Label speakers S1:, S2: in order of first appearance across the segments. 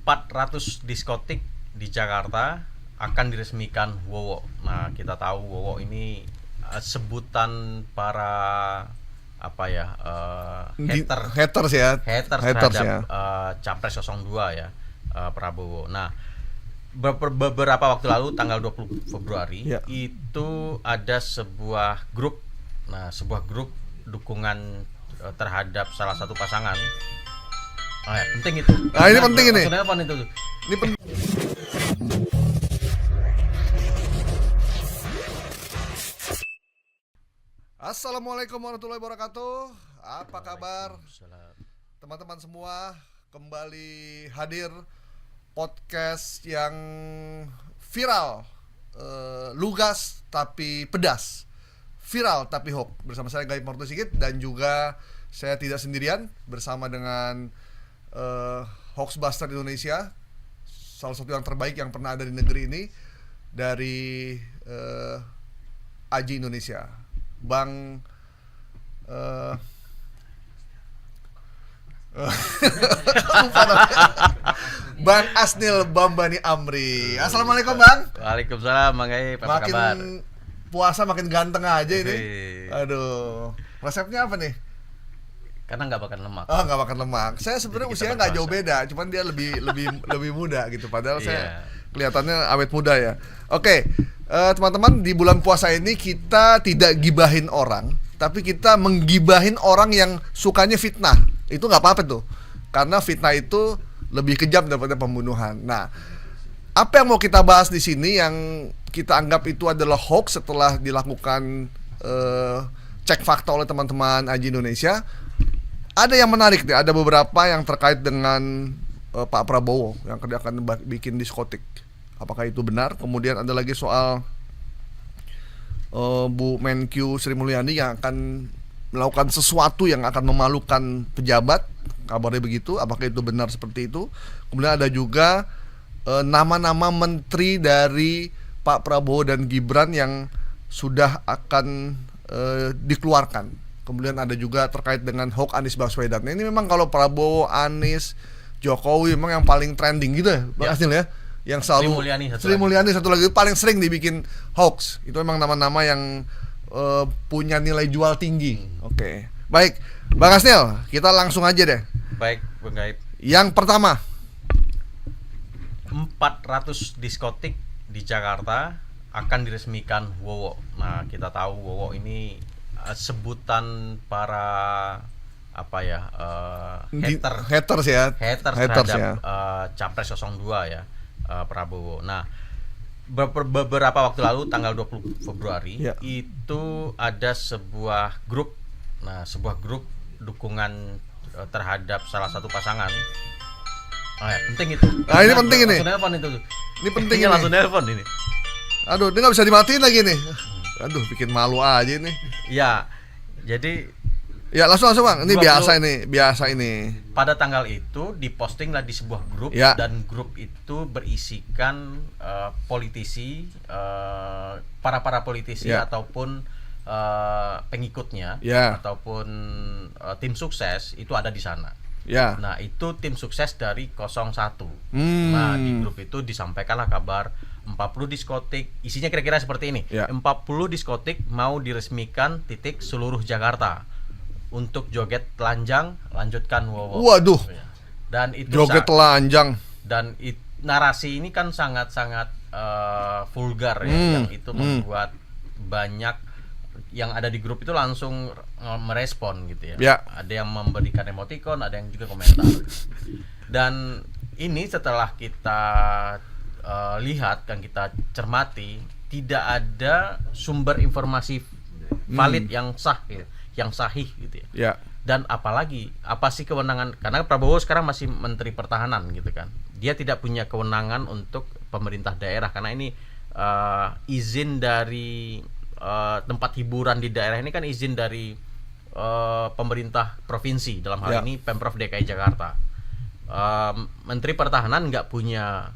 S1: 400 diskotik di Jakarta akan diresmikan WOWO. Nah, kita tahu WOWO ini sebutan para haters terhadap Capres 02 ya, Prabowo. Nah, beberapa waktu lalu tanggal 20 Februari itu ada sebuah grup dukungan terhadap salah satu pasangan. Penting itu.
S2: Ini penting ini.
S1: Ini penting.
S2: Assalamualaikum warahmatullahi wabarakatuh. Apa kabar teman-teman semua? Kembali hadir podcast yang viral, lugas tapi pedas, viral tapi hoax. Bersama saya Gaib Marto Sigit dan juga saya tidak sendirian, bersama dengan Hoaxbuster Indonesia, salah satu yang terbaik yang pernah ada di negeri ini, dari Aji Indonesia, Bang Bang Asnil Bambani Amri. Assalamualaikum Bang.
S1: Waalaikumsalam Bang Gaib, apa
S2: makin
S1: kabar?
S2: Puasa makin ganteng aja ini. Aduh, resepnya apa nih?
S1: Karena nggak makan lemak.
S2: Oh, nggak makan lemak. Saya sebenarnya usianya nggak jauh beda, cuman dia lebih muda gitu. Padahal saya kelihatannya awet muda ya. Oke, teman-teman, di bulan puasa ini kita tidak gibahin orang, tapi kita menggibahin orang yang sukanya fitnah. Itu nggak apa-apa tuh, karena fitnah itu lebih kejam daripada pembunuhan. Nah, apa yang mau kita bahas di sini yang kita anggap itu adalah hoax setelah dilakukan cek fakta oleh teman-teman Aji Indonesia. Ada yang menarik nih, ada beberapa yang terkait dengan Pak Prabowo yang akan bikin diskotik. Apakah itu benar? Kemudian ada lagi soal Bu Menkyu Sri Mulyani yang akan melakukan sesuatu yang akan memalukan pejabat. Kabarnya begitu, apakah itu benar seperti itu? Kemudian ada juga nama-nama menteri dari Pak Prabowo dan Gibran yang sudah akan dikeluarkan. Kemudian ada juga terkait dengan hoax Anies Baswedan. Nah, ini memang kalau Prabowo, Anies, Jokowi memang yang paling trending gitu ya, Bang Asnil ya. Yang selalu Sri Mulyani satu lagi paling sering dibikin hoax. Itu memang nama-nama yang punya nilai jual tinggi. Oke. Baik, Bang Asnil, kita langsung aja deh.
S1: Baik, Bang Gaib.
S2: Yang pertama,
S1: 400 diskotik di Jakarta akan diresmikan WOWO. Nah, kita tahu WOWO ini sebutan para haters terhadap Capres 02 ya, Prabowo. Nah, beberapa waktu lalu tanggal 20 Februari itu ada sebuah grup dukungan terhadap salah satu pasangan. Penting itu.
S2: Ini penting ini.
S1: Ini penting ini. Langsung nelpon ini.
S2: Aduh, dia nggak bisa dimatiin lagi nih. Aduh, bikin malu aja ini.
S1: Ya, jadi
S2: ya langsung Bang. Ini biasa ini.
S1: Pada tanggal itu dipostinglah di sebuah grup dan grup itu berisikan politisi, para politisi ataupun pengikutnya ataupun tim sukses itu ada di sana. Nah, itu tim sukses dari 01. Nah, di grup itu disampaikanlah kabar 40 diskotik, isinya kira-kira seperti ini. 40 diskotik mau diresmikan seluruh Jakarta untuk joget telanjang, lanjutkan WOWO.
S2: Waduh.
S1: Dan itu
S2: joget telanjang.
S1: Dan narasi ini kan sangat-sangat vulgar ya, yang itu membuat banyak yang ada di grup itu langsung merespon gitu ya. Ada yang memberikan emoticon, ada yang juga komentar. Dan ini setelah kita lihat dan kita cermati, tidak ada sumber informasi valid yang sah gitu, yang sahih gitu ya. Dan apalagi apa sih kewenangan, karena Prabowo sekarang masih Menteri Pertahanan gitu kan. Dia tidak punya kewenangan untuk pemerintah daerah karena ini izin dari tempat hiburan di daerah ini kan izin dari pemerintah provinsi, dalam hal ini Pemprov DKI Jakarta. Menteri Pertahanan nggak punya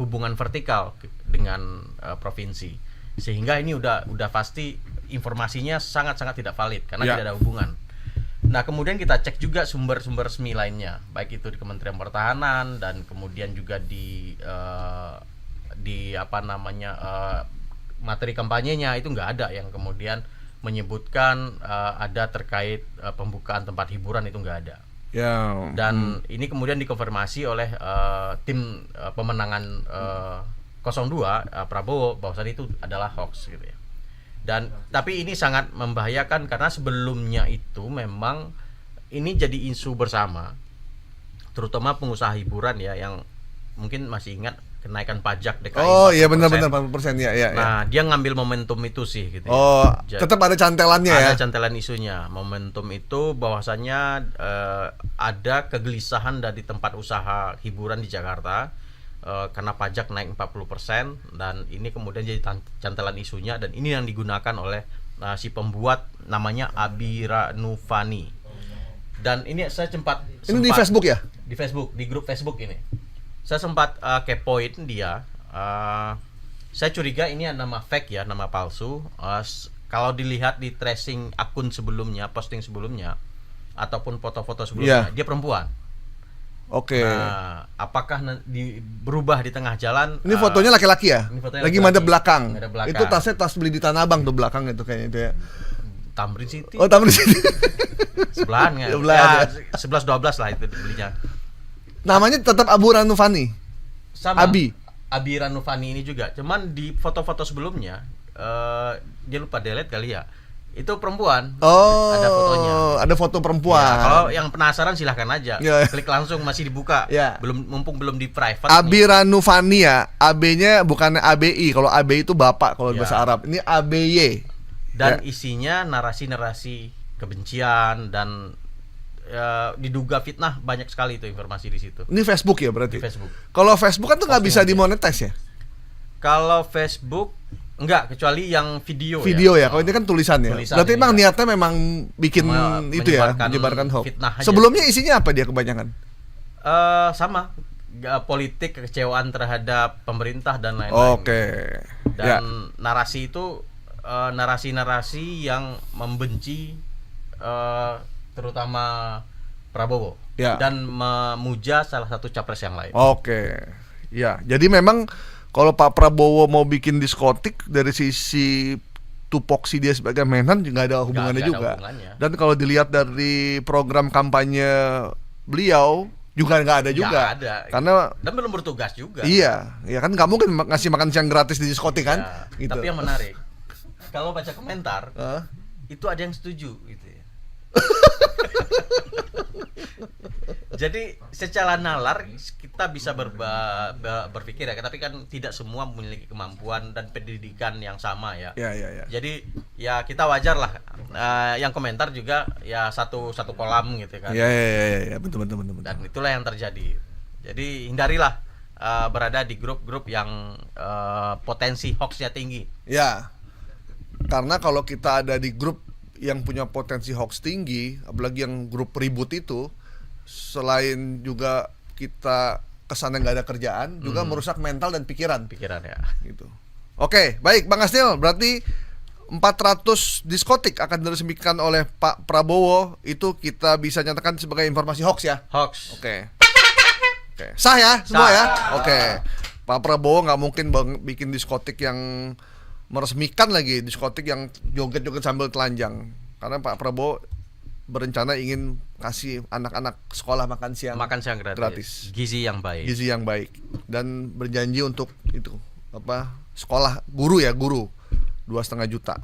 S1: hubungan vertikal dengan provinsi, sehingga ini udah pasti informasinya sangat-sangat tidak valid karena tidak ada hubungan. Nah, kemudian kita cek juga sumber-sumber resmi lainnya, baik itu di Kementerian Pertahanan dan kemudian juga di materi kampanyenya itu nggak ada yang kemudian menyebutkan ada terkait pembukaan tempat hiburan, itu nggak ada. Dan ini kemudian dikonfirmasi oleh tim pemenangan 02 Prabowo bahwasanya itu adalah hoax gitu ya. Dan tapi ini sangat membahayakan karena sebelumnya itu memang ini jadi isu bersama, terutama pengusaha hiburan ya, yang mungkin masih ingat kenaikan pajak DKI.
S2: Oh iya, benar-benar 40% ya.
S1: Nah, dia ngambil momentum itu sih gitu.
S2: Tetap ada cantelannya ya.
S1: Ada cantelan isunya. Momentum itu bahwasannya ada kegelisahan dari tempat usaha hiburan di Jakarta karena pajak naik 40%, dan ini kemudian jadi cantelan isunya, dan ini yang digunakan oleh si pembuat namanya Abira Nufani. Dan ini saya sempat
S2: di Facebook ya?
S1: Di Facebook, di grup Facebook ini. Saya sempat kepoin dia. Saya curiga ini nama fake ya, nama palsu. Kalau dilihat di tracing akun sebelumnya, posting sebelumnya, ataupun foto-foto sebelumnya, dia perempuan.
S2: Oke.
S1: Nah, apakah berubah di tengah jalan?
S2: Ini fotonya laki-laki ya? Lagi madep belakang. Itu tasnya tas beli di Tanah Abang tuh belakang itu kayaknya itu ya.
S1: Tamrin City.
S2: Oh, Tamrin City.
S1: Sebelahan ya. Ya 11-12 lah itu belinya.
S2: Namanya tetap Abu Ranufani.
S1: Sama. Abi Ranufani ini juga. Cuman di foto-foto sebelumnya dia lupa delete kali ya. Itu perempuan. Ada fotonya.
S2: Ada foto perempuan.
S1: Ya, kalau yang penasaran silahkan aja. Klik langsung, masih dibuka. Mumpung belum di private.
S2: Abi Ranufani ya. AB-nya bukan ABI. Kalau ABI itu bapak kalau bahasa Arab. Ini ABY.
S1: Dan isinya narasi-narasi kebencian dan diduga fitnah, banyak sekali itu informasi di situ.
S2: Ini Facebook ya berarti?
S1: Di Facebook.
S2: Kalau Facebook kan tuh nggak bisa dimonetize ya?
S1: Kalau Facebook enggak, kecuali yang video
S2: ya. Kalau ini kan tulisan ya. Berarti memang niatnya memang bikin itu ya, menyebarkan hoax. Sebelumnya isinya apa dia kebanyakan?
S1: Sama, politik, kekecewaan terhadap pemerintah dan lain-lain.
S2: Oke.
S1: Dan narasi itu narasi-narasi yang membenci terutama Prabowo dan memuja salah satu capres yang lain.
S2: Oke. Ya, jadi memang kalau Pak Prabowo mau bikin diskotik dari sisi tupoksi dia sebagai Menhan nggak ada hubungannya juga. Dan kalau dilihat dari program kampanye beliau juga nggak ada juga. Karena
S1: dan belum bertugas juga.
S2: Iya, ya kan nggak mungkin ngasih makan siang gratis di diskotik kan. Gitu.
S1: Tapi yang menarik, kalau baca komentar itu ada yang setuju gitu ya. Jadi secara nalar kita bisa berpikir ya, tapi kan tidak semua memiliki kemampuan dan pendidikan yang sama ya. Jadi ya kita wajar lah. Yang komentar juga ya satu kolam gitu kan.
S2: Iya, betul.
S1: Dan itulah yang terjadi. Jadi hindarilah berada di grup-grup yang potensi hoaxnya tinggi.
S2: Ya. Karena kalau kita ada di grup yang punya potensi hoax tinggi, apalagi yang grup ribut itu, selain juga kita kesannya nggak ada kerjaan, juga merusak mental dan pikiran ya. Gitu. Oke, baik Bang Asnil, berarti 400 diskotik akan diresmikan oleh Pak Prabowo, itu kita bisa nyatakan sebagai informasi hoax ya?
S1: Hoax.
S2: Oke. Sah ya semua ya? Oke. Pak Prabowo nggak mungkin bikin diskotik yang meresmikan lagi diskotik yang joget-joget sambil telanjang, karena Pak Prabowo berencana ingin kasih anak-anak sekolah makan siang gratis.
S1: Gizi yang baik
S2: dan berjanji untuk itu sekolah guru 2,5 juta.